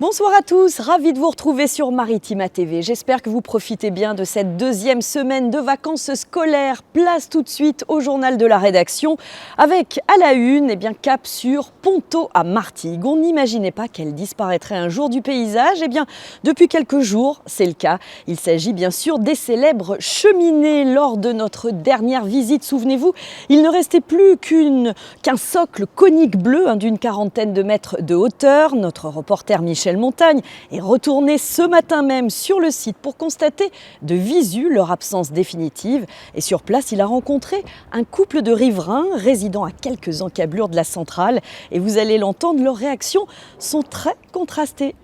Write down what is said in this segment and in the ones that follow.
Bonsoir à tous, ravi de vous retrouver sur Maritima TV. J'espère que vous profitez bien de cette deuxième semaine de vacances scolaires. Place tout de suite au journal de la rédaction avec à la une, cap sur Ponto à Martigues. On n'imaginait pas qu'elle disparaîtrait un jour du paysage. Depuis quelques jours, c'est le cas. Il s'agit bien sûr des célèbres cheminées. Lors de notre dernière visite, souvenez-vous, il ne restait plus qu'un socle conique bleu d'une quarantaine de mètres de hauteur. Notre reporter Michel Montagne est retourné ce matin même sur le site pour constater de visu leur absence définitive. Et sur place, il a rencontré un couple de riverains résidant à quelques encablures de la centrale. Et vous allez l'entendre, leurs réactions sont très contrastées.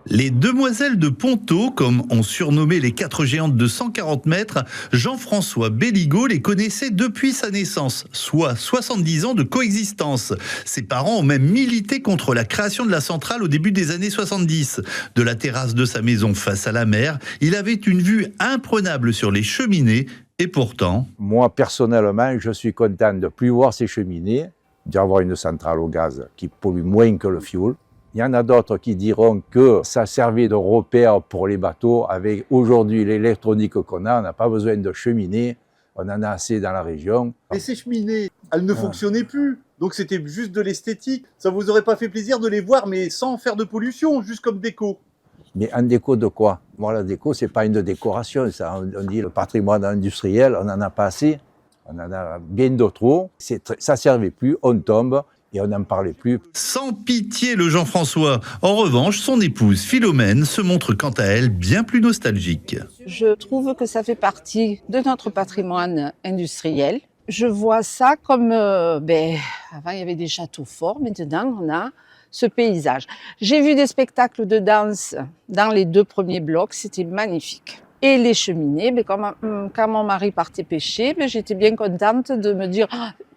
Les demoiselles de Ponto, comme ont surnommé les 4 géantes de 140 mètres, Jean-François Belligot les connaissait depuis sa naissance, soit 70 ans de coexistence. Ses parents ont même milité contre la création de la centrale au début des années 70. De la terrasse de sa maison face à la mer, il avait une vue imprenable sur les cheminées et pourtant... Moi, personnellement, je suis content de ne plus voir ces cheminées, d'avoir une centrale au gaz qui pollue moins que le fioul. Il y en a d'autres qui diront que ça servait de repère pour les bateaux. Avec aujourd'hui l'électronique qu'on a, on n'a pas besoin de cheminées, on en a assez dans la région. Mais ces cheminées, elles ne fonctionnaient plus, donc c'était juste de l'esthétique. Ça vous aurait pas fait plaisir de les voir, mais sans faire de pollution, juste comme déco? Mais en déco de quoi? Moi, la déco, c'est pas une décoration. Ça, on dit le patrimoine industriel, on n'en a pas assez. On en a bien de trop. Ça ne servait plus, on tombe. Et on n'en parlait plus. Sans pitié, le Jean-François. En revanche, son épouse Philomène se montre quant à elle bien plus nostalgique. Je trouve que ça fait partie de notre patrimoine industriel. Je vois ça comme... avant, il y avait des châteaux forts. Maintenant, on a ce paysage. J'ai vu des spectacles de danse dans les 2 premiers blocs. C'était magnifique. Et les cheminées, quand mon mari partait pêcher, j'étais bien contente de me dire,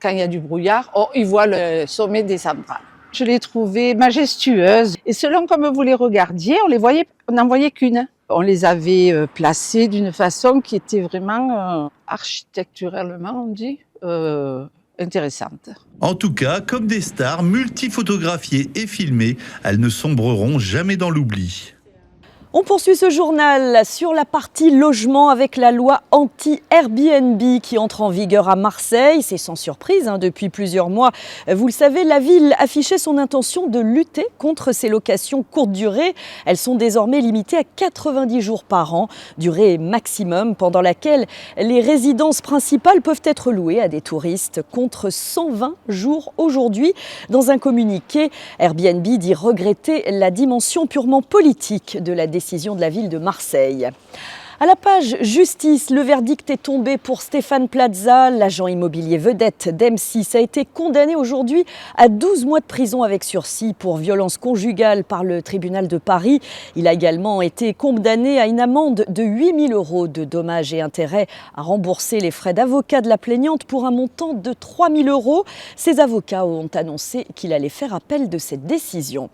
quand il y a du brouillard, il voit le sommet des centrales. Je les trouvais majestueuses. Et selon comme vous les regardiez, on n'en voyait qu'une. On les avait placées d'une façon qui était vraiment architecturalement, on dit, intéressante. En tout cas, comme des stars multiphotographiées et filmées, elles ne sombreront jamais dans l'oubli. On poursuit ce journal sur la partie logement avec la loi anti-Airbnb qui entre en vigueur à Marseille. C'est sans surprise, depuis plusieurs mois. Vous le savez, la ville affichait son intention de lutter contre ces locations courte durée. Elles sont désormais limitées à 90 jours par an, durée maximum pendant laquelle les résidences principales peuvent être louées à des touristes contre 120 jours aujourd'hui. Dans un communiqué, Airbnb dit regretter la dimension purement politique de la décision de la ville de Marseille. À la page justice, le verdict est tombé pour Stéphane Plaza. L'agent immobilier vedette d'M6 a été condamné aujourd'hui à 12 mois de prison avec sursis pour violence conjugale par le tribunal de Paris. Il a également été condamné à une amende de 8 000 € de dommages et intérêts à rembourser les frais d'avocat de la plaignante pour un montant de 3 000 €. Ses avocats ont annoncé qu'il allait faire appel de cette décision.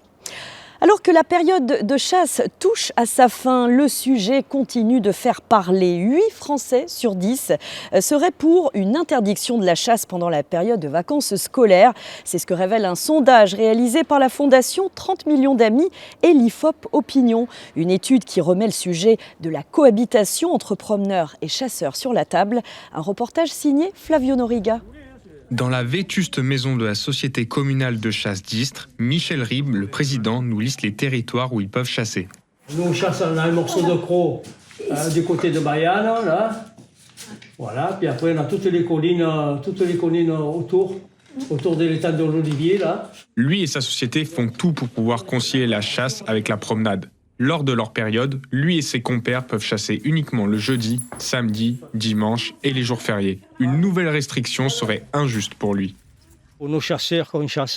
Alors que la période de chasse touche à sa fin, le sujet continue de faire parler. 8 Français sur 10 seraient pour une interdiction de la chasse pendant la période de vacances scolaires. C'est ce que révèle un sondage réalisé par la Fondation 30 millions d'amis et l'IFOP Opinion. Une étude qui remet le sujet de la cohabitation entre promeneurs et chasseurs sur la table. Un reportage signé Flavio Noriga. Dans la vétuste maison de la Société communale de chasse d'Istres, Michel Ribes, le président, nous liste les territoires où ils peuvent chasser. Nous, on chasse, on a un morceau de croc du côté de Bayonne, là. Voilà, puis après, on a toutes les collines autour de l'étang de l'Olivier, là. Lui et sa société font tout pour pouvoir concilier la chasse avec la promenade. Lors de leur période, lui et ses compères peuvent chasser uniquement le jeudi, samedi, dimanche et les jours fériés. Une nouvelle restriction serait injuste pour lui. Pour nos chasseurs, qu'on chasse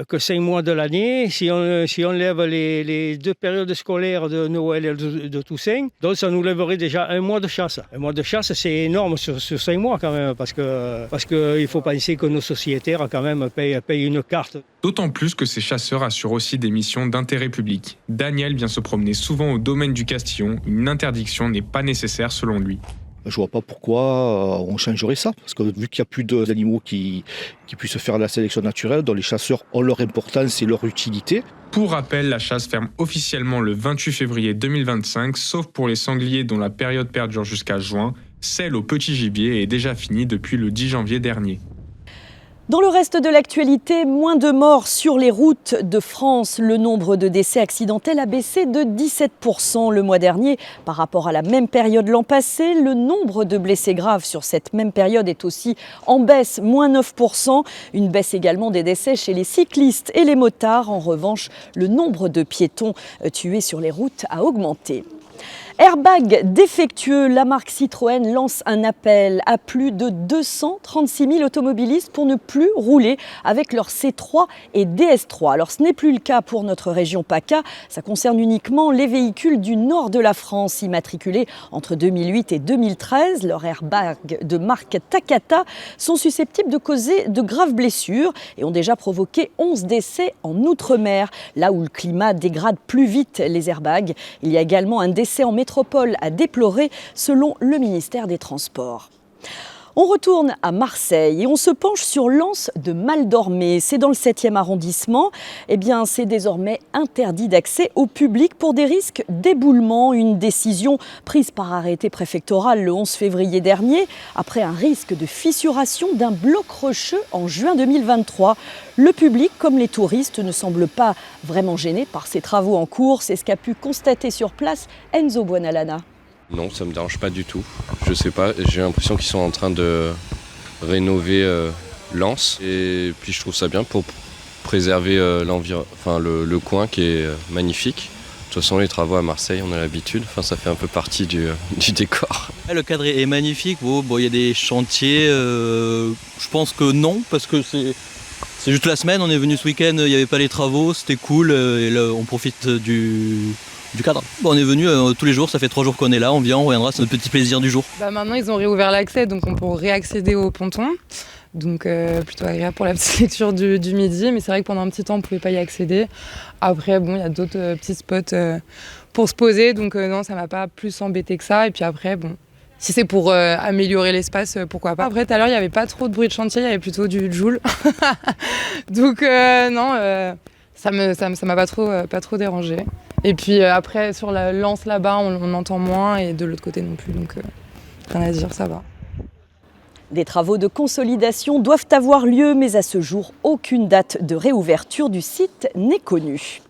que 5 mois de l'année, si on lève les 2 périodes scolaires de Noël et de Toussaint, donc ça nous lèverait déjà 1 mois de chasse. 1 mois de chasse, c'est énorme sur 5 mois quand même, parce que il faut penser que nos sociétaires quand même payent une carte. D'autant plus que ces chasseurs assurent aussi des missions d'intérêt public. Daniel vient se promener souvent au domaine du Castillon. Une interdiction n'est pas nécessaire selon lui. Je vois pas pourquoi on changerait ça, parce que vu qu'il n'y a plus d'animaux qui puissent faire la sélection naturelle, dont les chasseurs ont leur importance et leur utilité, Pour rappel, la chasse ferme officiellement le 28 février 2025, sauf pour les sangliers dont la période perdure jusqu'à juin. Celle au petit gibier est déjà finie depuis le 10 janvier dernier. Dans le reste de l'actualité, moins de morts sur les routes de France. Le nombre de décès accidentels a baissé de 17% le mois dernier par rapport à la même période l'an passé. Le nombre de blessés graves sur cette même période est aussi en baisse, moins 9%. Une baisse également des décès chez les cyclistes et les motards. En revanche, le nombre de piétons tués sur les routes a augmenté. Airbag défectueux, la marque Citroën lance un appel à plus de 236 000 automobilistes pour ne plus rouler avec leur C3 et DS3. Alors ce n'est plus le cas pour notre région PACA, ça concerne uniquement les véhicules du nord de la France immatriculés entre 2008 et 2013. Leurs airbags de marque Takata sont susceptibles de causer de graves blessures et ont déjà provoqué 11 décès en Outre-mer, là où le climat dégrade plus vite les airbags. Il y a également un décès en métropole à déplorer selon le ministère des Transports. On retourne à Marseille et on se penche sur l'anse de Maldormé. C'est dans le 7e arrondissement. Eh bien, c'est désormais interdit d'accès au public pour des risques d'éboulement. Une décision prise par arrêté préfectoral le 11 février dernier, après un risque de fissuration d'un bloc rocheux en juin 2023. Le public, comme les touristes, ne semble pas vraiment gêné par ces travaux en cours. C'est ce qu'a pu constater sur place Enzo Buonalana. Non, ça me dérange pas du tout. Je sais pas, j'ai l'impression qu'ils sont en train de rénover l'anse. Et puis je trouve ça bien pour préserver le coin qui est magnifique. De toute façon, les travaux à Marseille, on a l'habitude. Ça fait un peu partie du décor. Le cadre est magnifique. Il y a des chantiers. Je pense que non, parce que c'est juste la semaine. On est venu ce week-end, il n'y avait pas les travaux, c'était cool. Et là, on profite du cadre. On est venu tous les jours, ça fait 3 jours qu'on est là, on vient, on reviendra, c'est notre petit plaisir du jour. Maintenant ils ont réouvert l'accès, donc on peut réaccéder au ponton. Donc plutôt agréable pour la petite lecture du midi, mais c'est vrai que pendant un petit temps on ne pouvait pas y accéder. Après il y a d'autres petits spots pour se poser, donc non, ça m'a pas plus embêté que ça. Et puis après, si c'est pour améliorer l'espace, pourquoi pas. Après tout à l'heure il n'y avait pas trop de bruit de chantier, il y avait plutôt du Joule. Donc non, ça m'a pas trop dérangé. Et puis après, sur la lance là-bas, on entend moins et de l'autre côté non plus. Donc rien à dire, ça va. Des travaux de consolidation doivent avoir lieu, mais à ce jour, aucune date de réouverture du site n'est connue.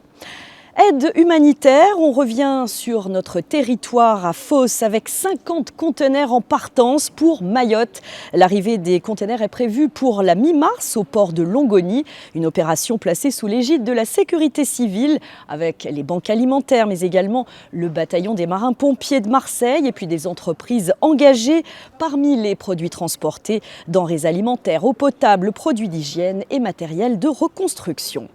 Aide humanitaire, on revient sur notre territoire à Fos avec 50 conteneurs en partance pour Mayotte. L'arrivée des conteneurs est prévue pour la mi-mars au port de Longoni, une opération placée sous l'égide de la sécurité civile avec les banques alimentaires mais également le bataillon des marins-pompiers de Marseille et puis des entreprises engagées. Parmi les produits transportés, denrées alimentaires, eau potable, produits d'hygiène et matériel de reconstruction.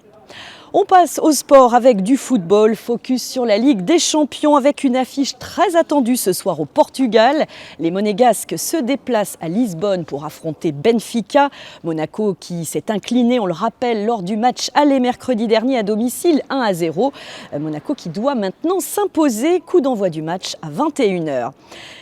On passe au sport avec du football, focus sur la Ligue des Champions avec une affiche très attendue ce soir au Portugal. Les Monégasques se déplacent à Lisbonne pour affronter Benfica. Monaco qui s'est incliné, on le rappelle, lors du match aller mercredi dernier à domicile 1-0. Monaco qui doit maintenant s'imposer, coup d'envoi du match à 21h.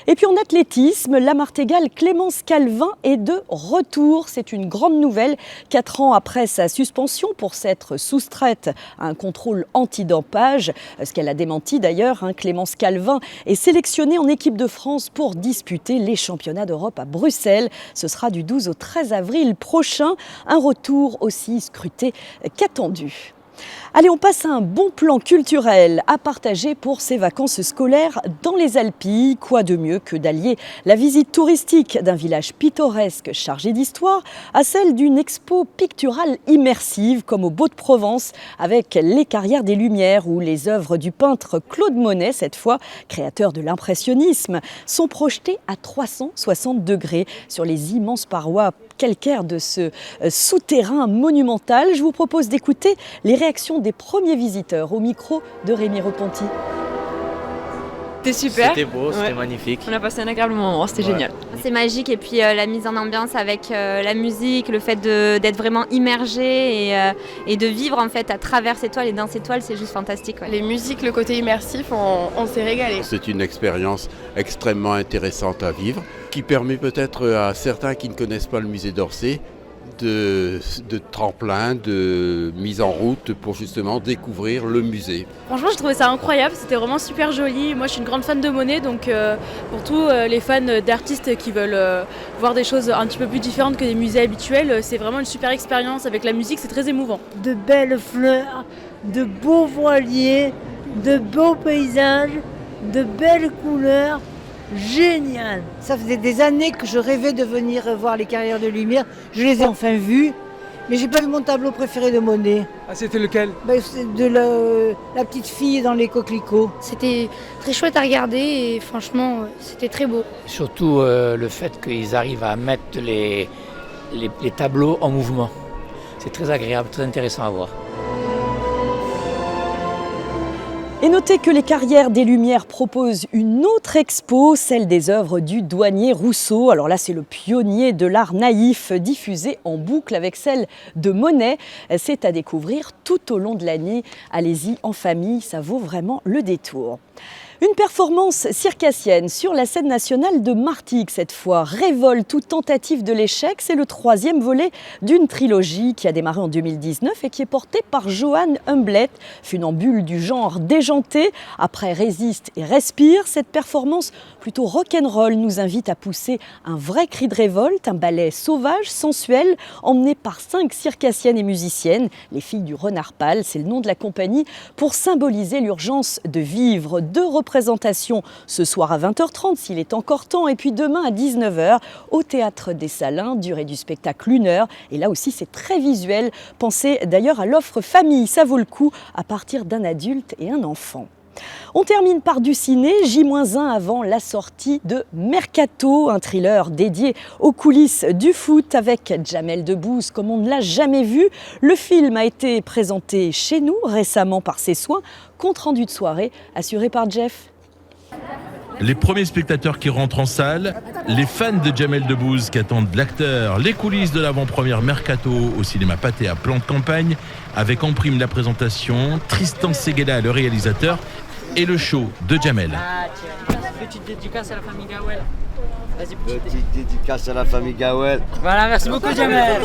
Et puis en athlétisme, la Martégale Clémence Calvin est de retour. C'est une grande nouvelle. 4 ans après sa suspension pour s'être soustraite à un contrôle antidopage, ce qu'elle a démenti d'ailleurs, Clémence Calvin est sélectionnée en équipe de France pour disputer les championnats d'Europe à Bruxelles. Ce sera du 12 au 13 avril prochain. Un retour aussi scruté qu'attendu. Allez, on passe à un bon plan culturel à partager pour ces vacances scolaires dans les Alpilles. Quoi de mieux que d'allier la visite touristique d'un village pittoresque chargé d'histoire à celle d'une expo picturale immersive comme au Beau-de-Provence avec les Carrières des Lumières où les œuvres du peintre Claude Monet, cette fois créateur de l'impressionnisme, sont projetées à 360 degrés sur les immenses parois calcaires de ce souterrain monumental. Je vous propose d'écouter les réactions des premiers visiteurs au micro de Rémi Repenti. C'était super. C'était beau, c'était magnifique. On a passé un agréable moment, c'était génial. C'est magique et puis la mise en ambiance avec la musique, le fait d'être vraiment immergé et de vivre en fait à travers ces toiles et dans ces toiles, c'est juste fantastique. Ouais. Les musiques, le côté immersif, on s'est régalé. C'est une expérience extrêmement intéressante à vivre qui permet peut-être à certains qui ne connaissent pas le musée d'Orsay de tremplin, de mise en route pour justement découvrir le musée. Franchement, j'ai trouvé ça incroyable, c'était vraiment super joli. Moi, je suis une grande fan de Monet, donc pour tous les fans d'artistes qui veulent voir des choses un petit peu plus différentes que des musées habituels, c'est vraiment une super expérience. Avec la musique, c'est très émouvant. De belles fleurs, de beaux voiliers, de beaux paysages, de belles couleurs. Génial! Ça faisait des années que je rêvais de venir voir les carrières de lumière. Je les ai enfin vues, mais j'ai pas vu mon tableau préféré de Monet. Ah, c'était lequel? C'est de la petite fille dans les coquelicots. C'était très chouette à regarder et franchement, c'était très beau. Surtout le fait qu'ils arrivent à mettre les tableaux en mouvement. C'est très agréable, très intéressant à voir. Et notez que les Carrières des Lumières proposent une autre expo, celle des œuvres du douanier Rousseau. Alors là, c'est le pionnier de l'art naïf, diffusé en boucle avec celle de Monet. C'est à découvrir tout au long de l'année. Allez-y en famille, ça vaut vraiment le détour. Une performance circassienne sur la scène nationale de Martigues cette fois. Révolte ou tentative de l'échec, c'est le 3e volet d'une trilogie qui a démarré en 2019 et qui est portée par Johann Humblet, funambule du genre déjanté. Après Résiste et Respire, cette performance plutôt rock'n'roll nous invite à pousser un vrai cri de révolte, un ballet sauvage, sensuel, emmené par 5 circassiennes et musiciennes. Les filles du Renard Pâle, c'est le nom de la compagnie, pour symboliser l'urgence de vivre. 2 représentations ce soir à 20h30 s'il est encore temps, et puis demain à 19h au Théâtre des Salins, durée du spectacle 1 heure. Et là aussi c'est très visuel. Pensez d'ailleurs à l'offre famille, ça vaut le coup à partir d'un adulte et un enfant. On termine par du ciné, J-1 avant la sortie de Mercato, un thriller dédié aux coulisses du foot avec Jamel Debbouze comme on ne l'a jamais vu. Le film a été présenté chez nous récemment par Ses Soins, compte rendu de soirée assuré par Jeff. Les premiers spectateurs qui rentrent en salle, les fans de Jamel Debbouze qui attendent l'acteur, les coulisses de l'avant-première Mercato au cinéma Pathé à Plan de Campagne, avec en prime la présentation, Tristan Seguela, le réalisateur, et le show de Jamel. Petite dédicace à la famille Gawel. Vas-y, petite dédicace à la famille Gawel. Voilà, merci beaucoup Jamel.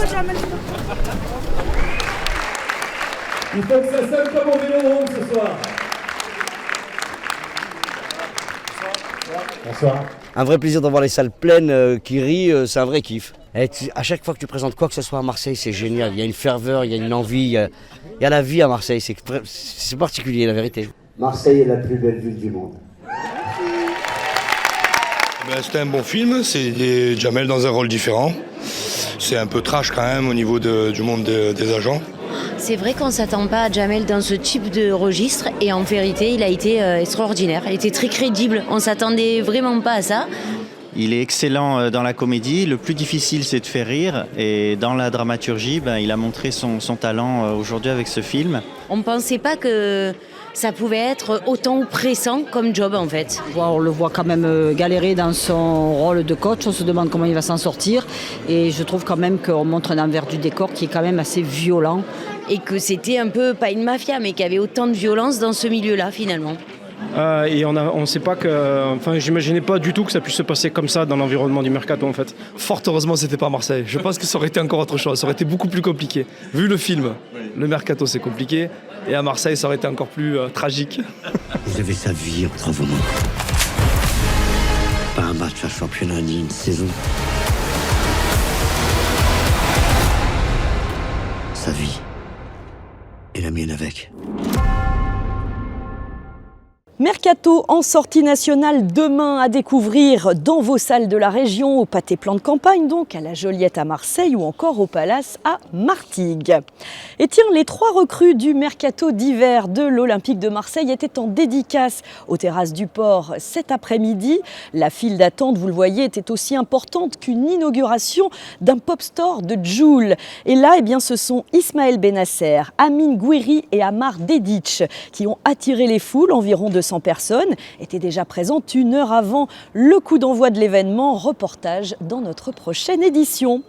Il faut que ça sonne comme au Vélodrome ce soir. Bonsoir. Un vrai plaisir d'avoir les salles pleines qui rient, c'est un vrai kiff. Et à chaque fois que tu présentes quoi que ce soit à Marseille, c'est génial. Il y a une ferveur, il y a une envie, il y a la vie à Marseille. C'est particulier, la vérité. Marseille est la plus belle ville du monde. C'était un bon film, c'est Jamel dans un rôle différent. C'est un peu trash quand même au niveau du monde des agents. C'est vrai qu'on ne s'attend pas à Jamel dans ce type de registre et en vérité il a été extraordinaire, il était très crédible, on ne s'attendait vraiment pas à ça. Il est excellent dans la comédie, le plus difficile c'est de faire rire et dans la dramaturgie il a montré son talent aujourd'hui avec ce film. On ne pensait pas que ça pouvait être autant oppressant comme job en fait. On le voit quand même galérer dans son rôle de coach, on se demande comment il va s'en sortir et je trouve quand même qu'on montre un envers du décor qui est quand même assez violent. Et que c'était un peu, pas une mafia, mais qu'il y avait autant de violence dans ce milieu-là finalement. Et on sait pas que, enfin, j'imaginais pas du tout que ça puisse se passer comme ça dans l'environnement du Mercato en fait. Fort heureusement c'était pas Marseille, je pense que ça aurait été encore autre chose, ça aurait été beaucoup plus compliqué. Vu le film, le Mercato c'est compliqué, et à Marseille ça aurait été encore plus tragique. Vous avez sa vie entre vos mains. Pas un match à championnat ni une saison. Sa vie. Et la mienne avec. Mercato en sortie nationale demain à découvrir dans vos salles de la région, au Pathé Plan de Campagne donc, à la Joliette à Marseille ou encore au Palace à Martigues. Et tiens, les 3 recrues du Mercato d'hiver de l'Olympique de Marseille étaient en dédicace aux terrasses du port cet après-midi. La file d'attente, vous le voyez, était aussi importante qu'une inauguration d'un pop store de Joule. Et là, ce sont Ismaël Benasser, Amine Gouiri et Amar Dedic qui ont attiré les foules, environ 200 personnes étaient déjà présentes 1 heure avant le coup d'envoi de l'événement. Reportage dans notre prochaine édition.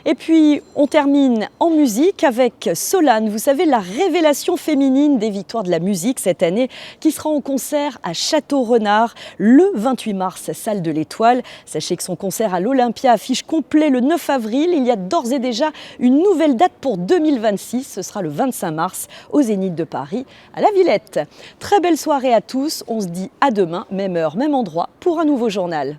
Et puis, on termine en musique avec Solane. Vous savez, la révélation féminine des victoires de la musique cette année, qui sera en concert à Château-Renard le 28 mars, salle de l'Étoile. Sachez que son concert à l'Olympia affiche complet le 9 avril. Il y a d'ores et déjà une nouvelle date pour 2026. Ce sera le 25 mars au Zénith de Paris, à la Villette. Très belle soirée à tous. On se dit à demain, même heure, même endroit, pour un nouveau journal.